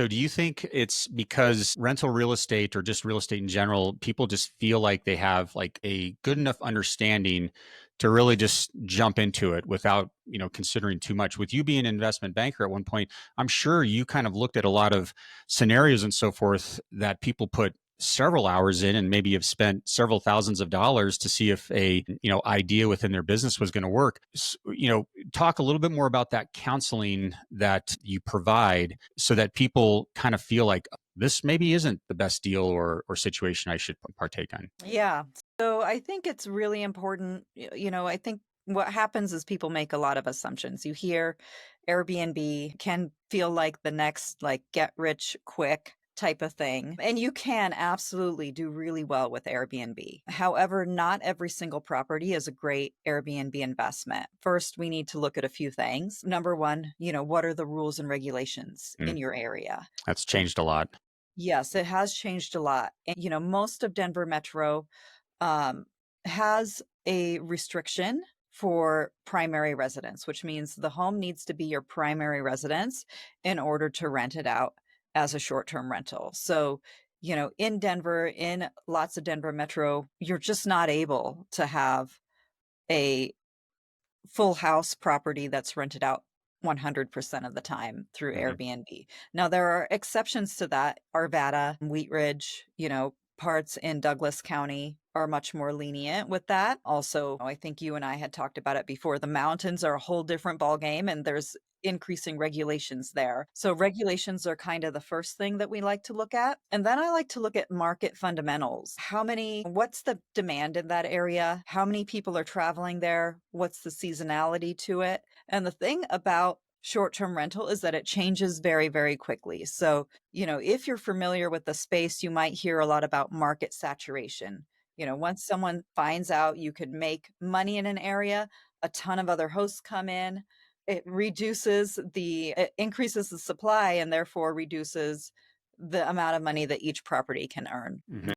So do you think it's because rental real estate or just real estate in general, people just feel like they have like a good enough understanding to really just jump into it without, considering too much? With you being an investment banker at one point, I'm sure you kind of looked at a lot of scenarios and so forth that people put several hours in and maybe have spent several thousands of dollars to see if a idea within their business was going to work. Talk a little bit more about that counseling that you provide so that people kind of feel like this maybe isn't the best deal or situation I should partake in. Yeah. So I think it's really important. I think what happens is people make a lot of assumptions. You hear Airbnb can feel like the next like get rich quick type of thing. And you can absolutely do really well with Airbnb. However, not every single property is a great Airbnb investment. First, we need to look at a few things. Number one, what are the rules and regulations Mm, in your area? that's changed a lot. Yes, it has changed a lot. And, most of Denver Metro um, has a restriction for primary residence, which means the home needs to be your primary residence in order to rent it out as a short-term rental. So, in Denver, in lots of Denver Metro, you're just not able to have a full house property that's rented out 100% of the time through Mhm. Airbnb. Now, there are exceptions to that. Arvada, Wheat Ridge, parts in Douglas County are much more lenient with that. Also, I think you and I had talked about it before. The mountains are a whole different ballgame, and there's increasing regulations there. So regulations are kind of the first thing that we like to look at. And then I like to look at market fundamentals. What's the demand in that area? How many people are traveling there? What's the seasonality to it? And the thing about short-term rental is that it changes very, very quickly. So, if you're familiar with the space, you might hear a lot about market saturation. Once someone finds out you could make money in an area, a ton of other hosts come in. It increases the supply and therefore reduces the amount of money that each property can earn. Mhm.